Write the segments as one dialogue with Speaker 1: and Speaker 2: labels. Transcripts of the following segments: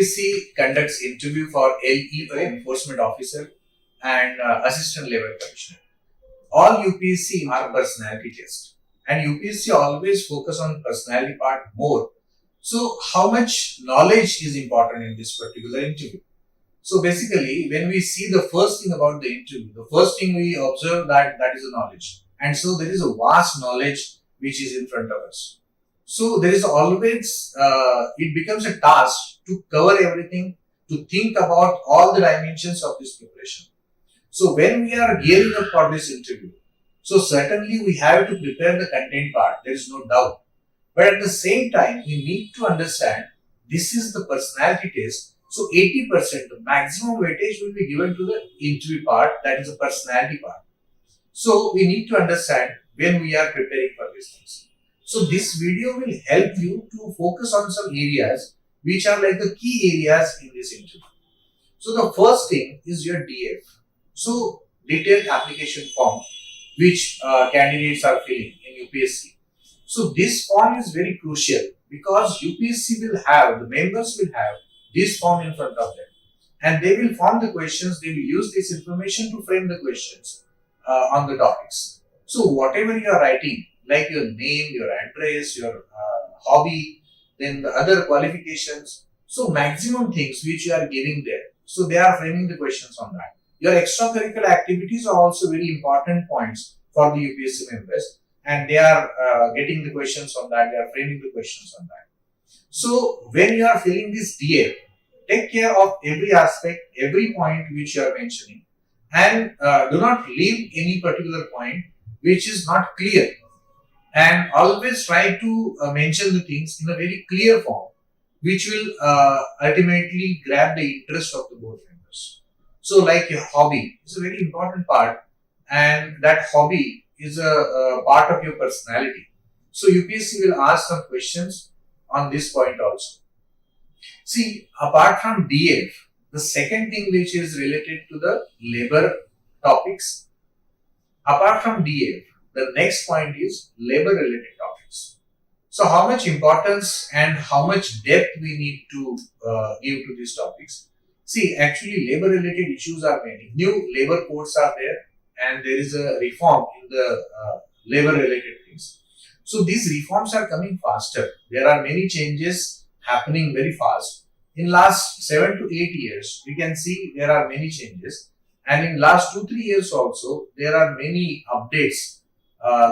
Speaker 1: UPSC conducts interview for LE or enforcement officer and assistant labor commissioner. All UPSC are personality tests, and UPSC always focus on personality part more. So how much knowledge is important in this particular interview? So basically, when we see the first thing about the interview, the first thing we observe that is the knowledge. And so there is a vast knowledge which is in front of us. So there is always, it becomes a task to cover everything, to think about all the dimensions of this preparation. So when we are gearing up for this interview, so certainly we have to prepare the content part, there is no doubt. But at the same time, we need to understand this is the personality test. So 80%, the maximum weightage will be given to the interview part, that is the personality part. So we need to understand when we are preparing for these things. So this video will help you to focus on some areas which are like the key areas in this interview. So the first thing is your DF. So detailed application form which candidates are filling in UPSC. So this form is very crucial because UPSC will have, the members will have this form in front of them, and they will form the questions, they will use this information to frame the questions on the topics. So whatever you are writing, like your name, your address, your hobby, then the other qualifications, so maximum things which you are giving there, so they are framing the questions on that. Your extracurricular activities are also very important points for the UPSC members, and they are getting the questions on that, they are framing the questions on that. So when you are filling this DF, take care of every aspect, every point which you are mentioning, and do not leave any particular point which is not clear, and always try to mention the things in a very clear form which will ultimately grab the interest of the board members. So like your hobby is a very important part, and that hobby is a part of your personality. So UPSC will ask some questions on this point also. See, apart from DF, the second thing which is related to the labor topics, apart from DF, the next point is labor related topics. So how much importance and how much depth we need to give to these topics? See, actually labor related issues are many. New labor codes are there, and there is a reform in the labor related things. So these reforms are coming faster. There are many changes happening very fast. In last 7 to 8 years, we can see there are many changes. And in last 2-3 years also, there are many updates.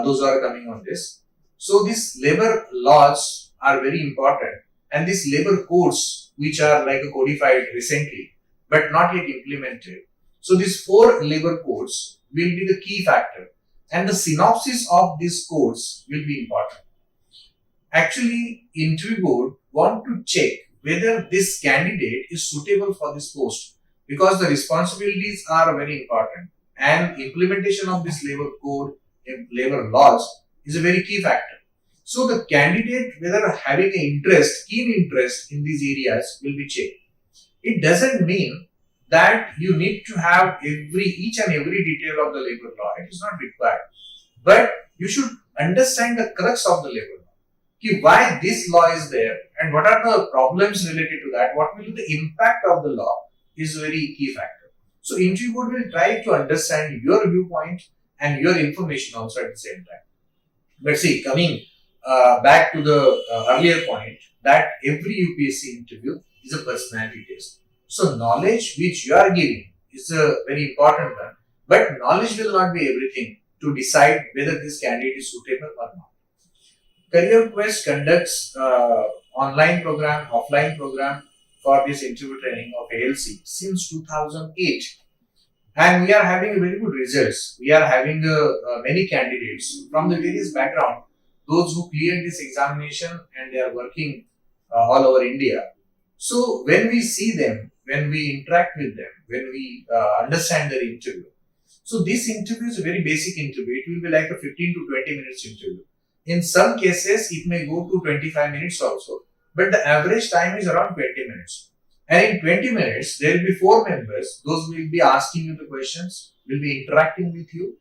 Speaker 1: Those are coming on this. So these labor laws are very important. And these labor codes, which are like codified recently, but not yet implemented. So these 4 labor codes will be the key factor. And the synopsis of these codes will be important. Actually, interview board want to check whether this candidate is suitable for this post, because the responsibilities are very important, and implementation of this labor code and labor laws is a very key factor. So the candidate, whether having an interest, keen interest in these areas, will be checked. It doesn't mean that you need to have each and every detail of the labor law. It is not required. But you should understand the crux of the labor law. Why this law is there and what are the problems related to that, what will be the impact of the law is a very key factor. So interview board will try to understand your viewpoint and your information also at the same time. But see, coming back to the earlier point, that every UPSC interview is a personality test. So knowledge which you are giving is a very important one, but knowledge will not be everything to decide whether this candidate is suitable or not. Career Quest conducts online program, offline program for this interview training of ALC since 2008, and we are having very good results. We are having many candidates from the various background, those who cleared this examination and they are working all over India. So when we see them, when we interact with them, when we understand their interview, so this interview is a very basic interview. It will be like a 15 to 20 minutes interview. In some cases, it may go to 25 minutes also, but the average time is around 20 minutes. And in 20 minutes, there will be 4 members. Those will be asking you the questions, will be interacting with you,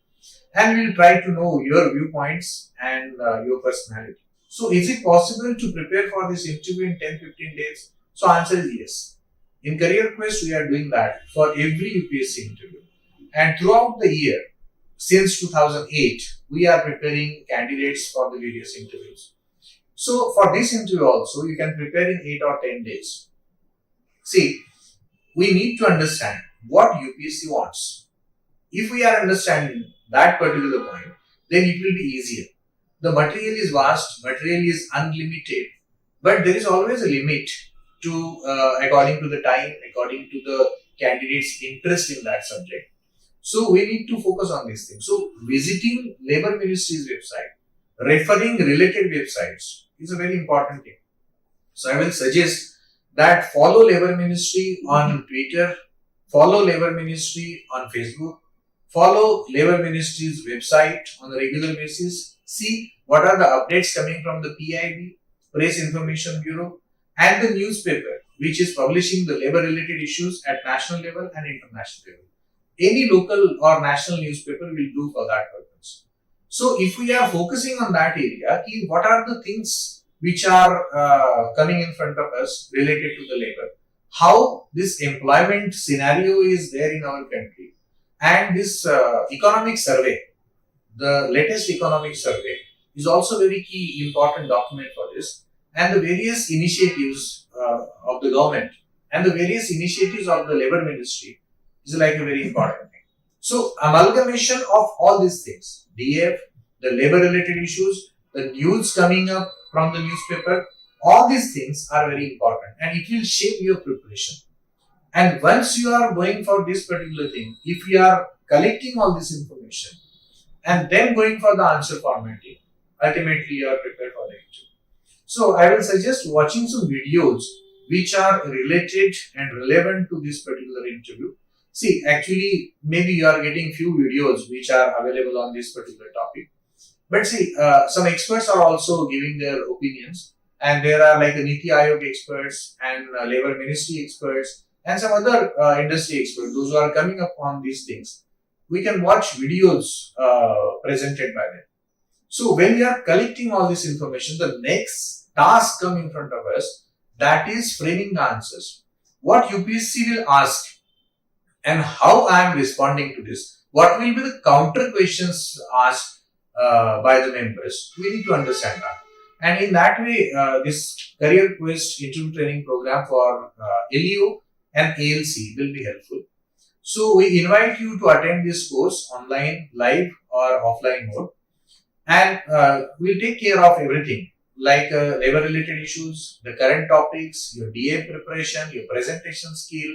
Speaker 1: and will try to know your viewpoints and your personality. So is it possible to prepare for this interview in 10-15 days? So answer is yes. In Career Quest, we are doing that for every UPSC interview. And throughout the year, since 2008, we are preparing candidates for the various interviews. So for this interview also, you can prepare in 8 or 10 days. See, we need to understand what UPSC wants. If we are understanding that particular point, then it will be easier. The material is vast, material is unlimited, but there is always a limit to according to the time, according to the candidate's interest in that subject. So we need to focus on these things. So visiting Labour Ministry's website, referring related websites is a very important thing. So I will suggest that follow Labour Ministry on Twitter, follow Labour Ministry on Facebook, follow Labour Ministry's website on a regular basis, see what are the updates coming from the PIB, Press Information Bureau, and the newspaper which is publishing the labour related issues at national level and international level. Any local or national newspaper will do for that purpose. So if we are focusing on that area, what are the things which are coming in front of us related to the labor, how this employment scenario is there in our country, and this economic survey, the latest economic survey is also very key important document for this, and the various initiatives of the government and the various initiatives of the Labour Ministry is like a very important thing. So amalgamation of all these things, DF, the labour related issues, the news coming up from the newspaper, all these things are very important and it will shape your preparation. And once you are going for this particular thing, if you are collecting all this information and then going for the answer formatting, ultimately you are prepared for the interview. So I will suggest watching some videos which are related and relevant to this particular interview. See, actually, maybe you are getting few videos which are available on this particular topic. But see, some experts are also giving their opinions, and there are like Niti Aayog experts and Labour Ministry experts and some other industry experts, those who are coming up on these things. We can watch videos presented by them. So when we are collecting all this information, the next task come in front of us, that is framing the answers. What UPSC will ask and how I am responding to this. What will be the counter questions asked by the members? We need to understand that. And in that way, this Career Quest interview training program for LEO and ALC will be helpful. So we invite you to attend this course online, live or offline mode. And we'll take care of everything like labor related issues, the current topics, your DA preparation, your presentation skill.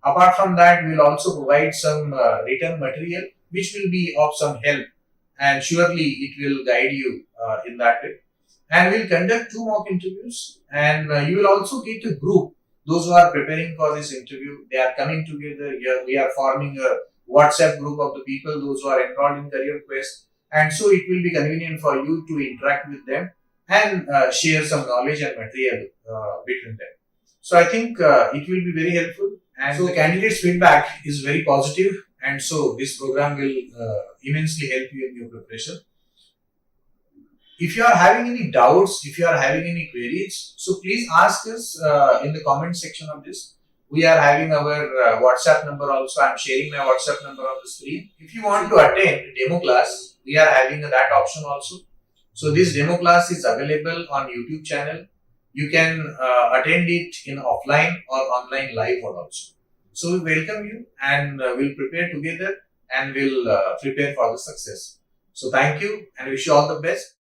Speaker 1: Apart from that, we'll also provide some written material which will be of some help, and surely it will guide you in that way. And we'll conduct 2 mock interviews, and you will also get a group. Those who are preparing for this interview, they are coming together. Here we are forming a WhatsApp group of the people, those who are enrolled in Career Quest, and so it will be convenient for you to interact with them and share some knowledge and material between them. So I think it will be very helpful. And so the candidate's feedback is very positive, and so this program will immensely help you in your preparation. If you are having any doubts, if you are having any queries, so please ask us in the comment section of this. We are having our WhatsApp number also. I am sharing my WhatsApp number on the screen. If you want to attend a demo class, we are having that option also. So this demo class is available on YouTube channel. You can attend it in offline or online live mode also. So we welcome you, and we'll prepare together and we'll prepare for the success. So thank you and wish you all the best.